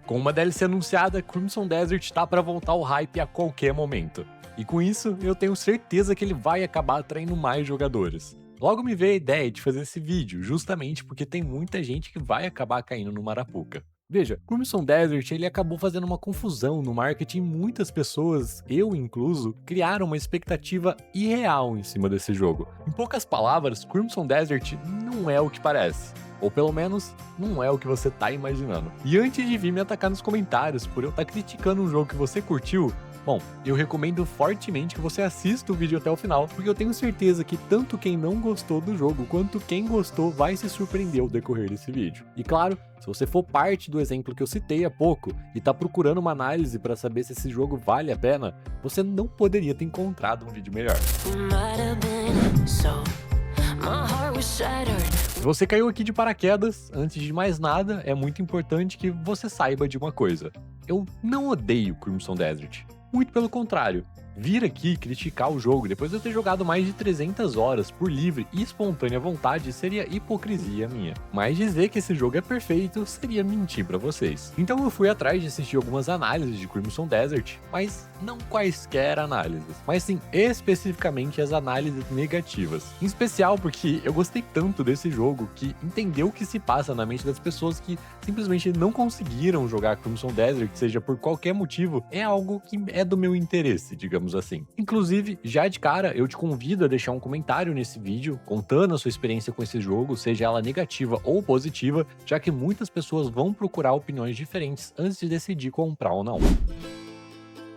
Com uma DLC anunciada, Crimson Desert tá pra voltar ao hype a qualquer momento. E com isso, eu tenho certeza que ele vai acabar atraindo mais jogadores. Logo me veio a ideia de fazer esse vídeo, justamente porque tem muita gente que vai acabar caindo no Marapuca. Veja, Crimson Desert ele acabou fazendo uma confusão no marketing, muitas pessoas, eu incluso, criaram uma expectativa irreal em cima desse jogo. Em poucas palavras, Crimson Desert não é o que parece. Ou pelo menos, não é o que você tá imaginando. E antes de vir me atacar nos comentários por eu estar criticando um jogo que você curtiu, bom, eu recomendo fortemente que você assista o vídeo até o final, porque eu tenho certeza que tanto quem não gostou do jogo, quanto quem gostou vai se surpreender ao decorrer desse vídeo. E claro, se você for parte do exemplo que eu citei há pouco, e tá procurando uma análise para saber se esse jogo vale a pena, você não poderia ter encontrado um vídeo melhor. Se você caiu aqui de paraquedas, antes de mais nada, é muito importante que você saiba de uma coisa. Eu não odeio Crimson Desert. Muito pelo contrário. Vir aqui criticar o jogo depois de eu ter jogado mais de 300 horas por livre e espontânea vontade seria hipocrisia minha. Mas dizer que esse jogo é perfeito seria mentir pra vocês. Então eu fui atrás de assistir algumas análises de Crimson Desert, mas não quaisquer análises, mas sim especificamente as análises negativas. Em especial porque eu gostei tanto desse jogo que entender o que se passa na mente das pessoas que simplesmente não conseguiram jogar Crimson Desert, seja por qualquer motivo, é algo que é do meu interesse, digamos assim. Inclusive, já de cara, eu te convido a deixar um comentário nesse vídeo, contando a sua experiência com esse jogo, seja ela negativa ou positiva, já que muitas pessoas vão procurar opiniões diferentes antes de decidir comprar ou não.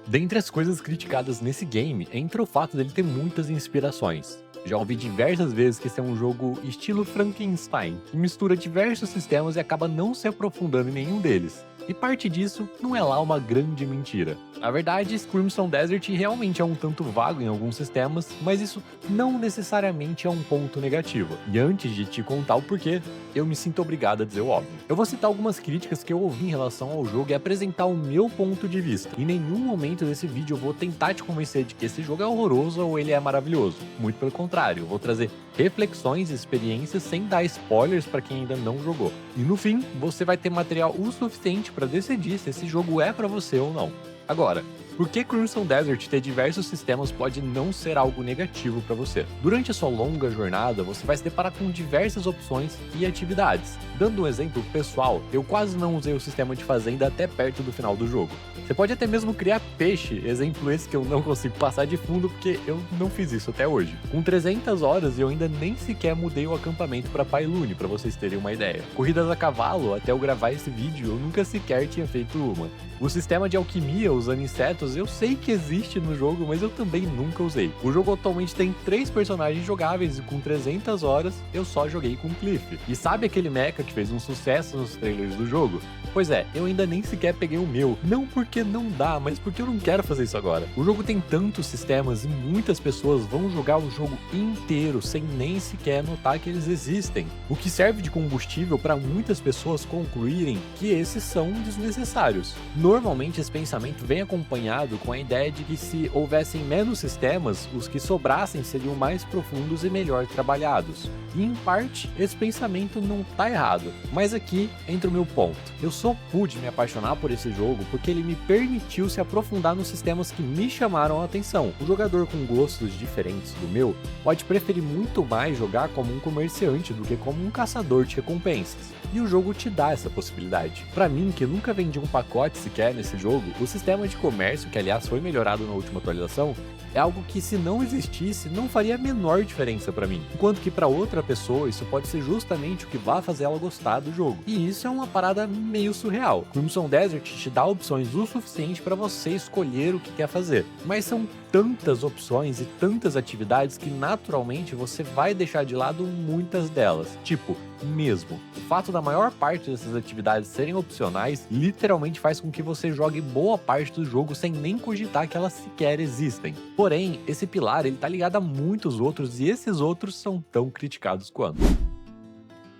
Dentre as coisas criticadas nesse game, entra o fato dele ter muitas inspirações. Já ouvi diversas vezes que esse é um jogo estilo Frankenstein, que mistura diversos sistemas e acaba não se aprofundando em nenhum deles. E parte disso não é lá uma grande mentira. Na verdade, Crimson Desert realmente é um tanto vago em alguns sistemas, mas isso não necessariamente é um ponto negativo. E antes de te contar o porquê, eu me sinto obrigado a dizer o óbvio. Eu vou citar algumas críticas que eu ouvi em relação ao jogo e apresentar o meu ponto de vista. Em nenhum momento desse vídeo eu vou tentar te convencer de que esse jogo é horroroso ou ele é maravilhoso. Muito pelo contrário, eu vou trazer reflexões e experiências sem dar spoilers para quem ainda não jogou. E no fim, você vai ter material o suficiente para decidir se esse jogo é para você ou não. Agora, por que Crimson Desert ter diversos sistemas pode não ser algo negativo para você? Durante a sua longa jornada, você vai se deparar com diversas opções e atividades. Dando um exemplo pessoal, eu quase não usei o sistema de fazenda até perto do final do jogo. Você pode até mesmo criar peixe, exemplo esse que eu não consigo passar de fundo porque eu não fiz isso até hoje. Com 300 horas eu ainda nem sequer mudei o acampamento para Pailune, para vocês terem uma ideia. Corridas a cavalo, até eu gravar esse vídeo, eu nunca sequer tinha feito uma. O sistema de alquimia usando insetos eu sei que existe no jogo, mas eu também nunca usei. O jogo atualmente tem 3 personagens jogáveis e com 300 horas eu só joguei com Cliff. E sabe aquele mecha que fez um sucesso nos trailers do jogo? Pois é, eu ainda nem sequer peguei o meu. Não porque não dá, mas porque eu não quero fazer isso agora. O jogo tem tantos sistemas e muitas pessoas vão jogar o jogo inteiro sem nem sequer notar que eles existem. O que serve de combustível para muitas pessoas concluírem que esses são desnecessários. Normalmente esse pensamento vem acompanhado com a ideia de que se houvessem menos sistemas, os que sobrassem seriam mais profundos e melhor trabalhados. E em parte, esse pensamento não tá errado. Mas aqui entra o meu ponto. Eu só pude me apaixonar por esse jogo porque ele me permitiu se aprofundar nos sistemas que me chamaram a atenção. O jogador com gostos diferentes do meu pode preferir muito mais jogar como um comerciante do que como um caçador de recompensas. E o jogo te dá essa possibilidade. Pra mim, que nunca vendi um pacote sequer nesse jogo, o sistema de comércio, que aliás foi melhorado na última atualização, é algo que se não existisse, não faria a menor diferença pra mim. Enquanto que pra outra pessoa, isso pode ser justamente o que vai fazer ela gostar do jogo. E isso é uma parada meio surreal. Crimson Desert te dá opções o suficiente pra você escolher o que quer fazer. Mas são tantas opções e tantas atividades que naturalmente você vai deixar de lado muitas delas. Tipo, mesmo. O fato da maior parte dessas atividades serem opcionais literalmente faz com que você jogue boa parte do jogo sem nem cogitar que elas sequer existem. Porém, esse pilar ele tá ligado a muitos outros e esses outros são tão criticados quanto.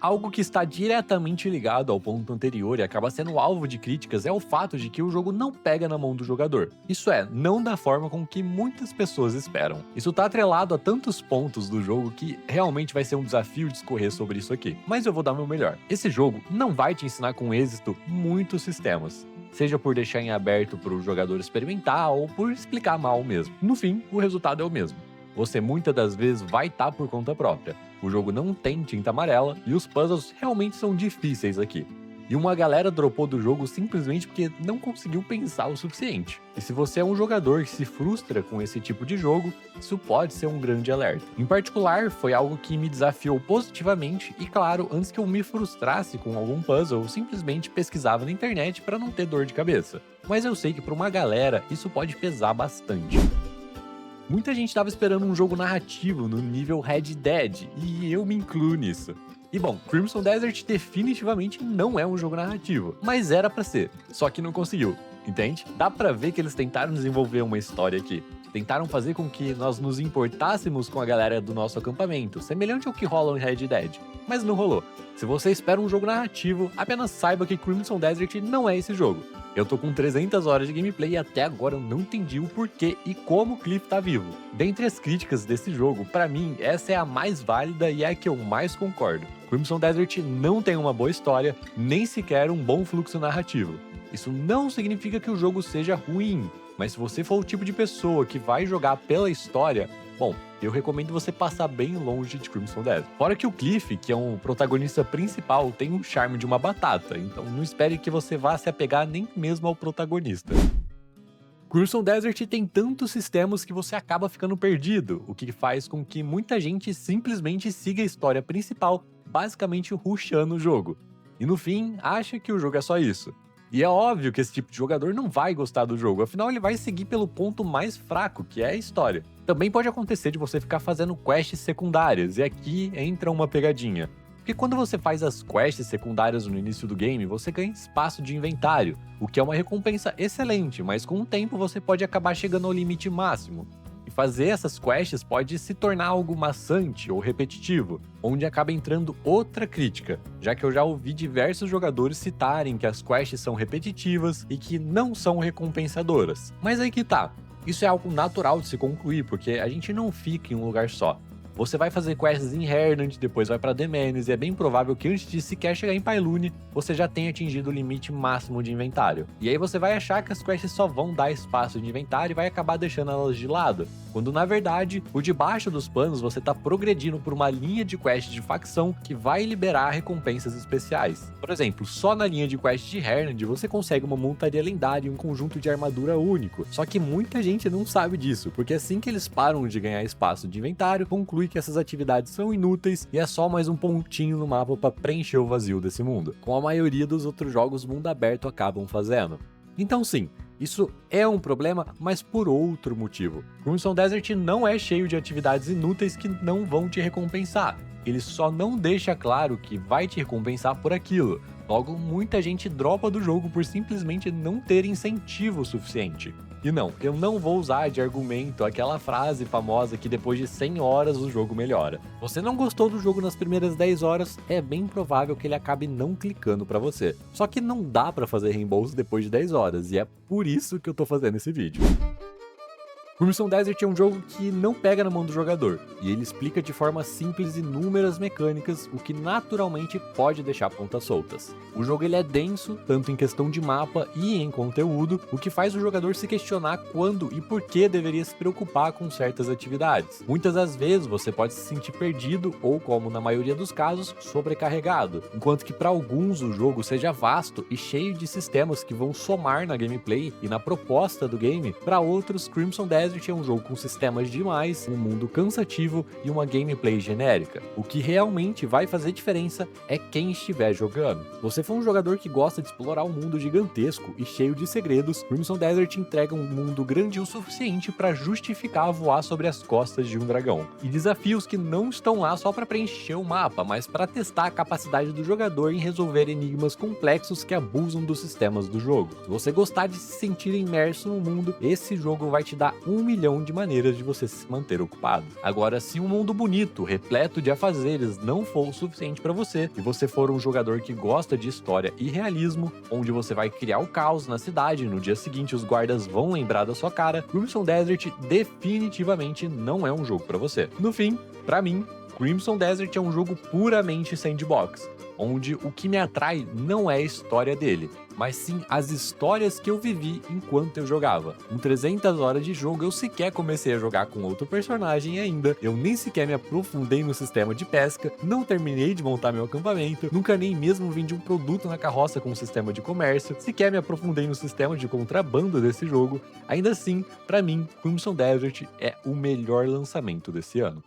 Algo que está diretamente ligado ao ponto anterior e acaba sendo alvo de críticas é o fato de que o jogo não pega na mão do jogador. Isso é, não da forma com que muitas pessoas esperam. Isso está atrelado a tantos pontos do jogo que realmente vai ser um desafio discorrer sobre isso aqui. Mas eu vou dar meu melhor. Esse jogo não vai te ensinar com êxito muitos sistemas, seja por deixar em aberto para o jogador experimentar ou por explicar mal mesmo. No fim, o resultado é o mesmo. Você muitas das vezes vai estar por conta própria. O jogo não tem tinta amarela e os puzzles realmente são difíceis aqui. E uma galera dropou do jogo simplesmente porque não conseguiu pensar o suficiente. E se você é um jogador que se frustra com esse tipo de jogo, isso pode ser um grande alerta. Em particular, foi algo que me desafiou positivamente e, claro, antes que eu me frustrasse com algum puzzle, eu simplesmente pesquisava na internet para não ter dor de cabeça. Mas eu sei que para uma galera isso pode pesar bastante. Muita gente estava esperando um jogo narrativo no nível Red Dead, e eu me incluo nisso. E bom, Crimson Desert definitivamente não é um jogo narrativo, mas era pra ser, só que não conseguiu, entende? Dá pra ver que eles tentaram desenvolver uma história aqui. Tentaram fazer com que nós nos importássemos com a galera do nosso acampamento, semelhante ao que rola em Red Dead, mas não rolou. Se você espera um jogo narrativo, apenas saiba que Crimson Desert não é esse jogo. Eu tô com 300 horas de gameplay e até agora eu não entendi o porquê e como o Cliff tá vivo. Dentre as críticas desse jogo, pra mim, essa é a mais válida e é a que eu mais concordo. Crimson Desert não tem uma boa história, nem sequer um bom fluxo narrativo. Isso não significa que o jogo seja ruim, mas se você for o tipo de pessoa que vai jogar pela história, bom, eu recomendo você passar bem longe de Crimson Desert. Fora que o Cliff, que é um protagonista principal, tem um charme de uma batata, então não espere que você vá se apegar nem mesmo ao protagonista. Crimson Desert tem tantos sistemas que você acaba ficando perdido, o que faz com que muita gente simplesmente siga a história principal, basicamente rushando o jogo. E no fim, acha que o jogo é só isso. E é óbvio que esse tipo de jogador não vai gostar do jogo, afinal ele vai seguir pelo ponto mais fraco, que é a história. Também pode acontecer de você ficar fazendo quests secundárias, e aqui entra uma pegadinha. Porque quando você faz as quests secundárias no início do game, você ganha espaço de inventário, o que é uma recompensa excelente, mas com o tempo você pode acabar chegando ao limite máximo. E fazer essas quests pode se tornar algo maçante ou repetitivo, onde acaba entrando outra crítica, já que eu já ouvi diversos jogadores citarem que as quests são repetitivas e que não são recompensadoras. Mas aí que tá, isso é algo natural de se concluir, porque a gente não fica em um lugar só. Você vai fazer quests em Hernand, depois vai pra Demenes, e é bem provável que antes de sequer chegar em Pylune, você já tenha atingido o limite máximo de inventário. E aí você vai achar que as quests só vão dar espaço de inventário e vai acabar deixando elas de lado, quando na verdade, por debaixo dos panos você tá progredindo por uma linha de quest de facção que vai liberar recompensas especiais. Por exemplo, só na linha de quest de Hernand você consegue uma montaria lendária e um conjunto de armadura único, só que muita gente não sabe disso, porque assim que eles param de ganhar espaço de inventário, conclui que essas atividades são inúteis e é só mais um pontinho no mapa para preencher o vazio desse mundo, como a maioria dos outros jogos mundo aberto acabam fazendo. Então sim, isso é um problema, mas por outro motivo. Crimson Desert não é cheio de atividades inúteis que não vão te recompensar. Ele só não deixa claro que vai te recompensar por aquilo. Logo, muita gente dropa do jogo por simplesmente não ter incentivo suficiente. E não, eu não vou usar de argumento aquela frase famosa que depois de 100 horas o jogo melhora. Você não gostou do jogo nas primeiras 10 horas, é bem provável que ele acabe não clicando pra você. Só que não dá pra fazer reembolso depois de 10 horas, e é por isso que eu tô fazendo esse vídeo. Crimson Desert é um jogo que não pega na mão do jogador, e ele explica de forma simples inúmeras mecânicas, o que naturalmente pode deixar pontas soltas. O jogo ele é denso, tanto em questão de mapa e em conteúdo, o que faz o jogador se questionar quando e por que deveria se preocupar com certas atividades. Muitas das vezes você pode se sentir perdido ou, como na maioria dos casos, sobrecarregado, enquanto que para alguns o jogo seja vasto e cheio de sistemas que vão somar na gameplay e na proposta do game, para outros Crimson Desert é um jogo com sistemas demais, um mundo cansativo e uma gameplay genérica. O que realmente vai fazer diferença é quem estiver jogando. Se você for um jogador que gosta de explorar um mundo gigantesco e cheio de segredos, Crimson Desert entrega um mundo grande o suficiente para justificar voar sobre as costas de um dragão. E desafios que não estão lá só para preencher o mapa, mas para testar a capacidade do jogador em resolver enigmas complexos que abusam dos sistemas do jogo. Se você gostar de se sentir imerso no mundo, esse jogo vai te dar 1 milhão de maneiras de você se manter ocupado. Agora, se um mundo bonito, repleto de afazeres, não for o suficiente para você, e você for um jogador que gosta de história e realismo, onde você vai criar o caos na cidade e no dia seguinte os guardas vão lembrar da sua cara, Crimson Desert definitivamente não é um jogo para você. No fim, para mim, Crimson Desert é um jogo puramente sandbox, onde o que me atrai não é a história dele, mas sim as histórias que eu vivi enquanto eu jogava. Com 300 horas de jogo, eu sequer comecei a jogar com outro personagem ainda, eu nem sequer me aprofundei no sistema de pesca, não terminei de montar meu acampamento, nunca nem mesmo vendi um produto na carroça com um sistema de comércio, sequer me aprofundei no sistema de contrabando desse jogo. Ainda assim, pra mim, Crimson Desert é o melhor lançamento desse ano.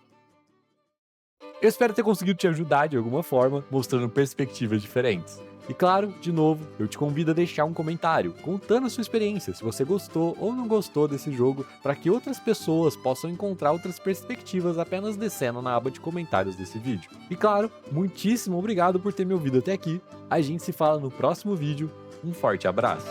Eu espero ter conseguido te ajudar de alguma forma, mostrando perspectivas diferentes. E claro, de novo, eu te convido a deixar um comentário, contando a sua experiência, se você gostou ou não gostou desse jogo, para que outras pessoas possam encontrar outras perspectivas apenas descendo na aba de comentários desse vídeo. E claro, muitíssimo obrigado por ter me ouvido até aqui, a gente se fala no próximo vídeo, um forte abraço!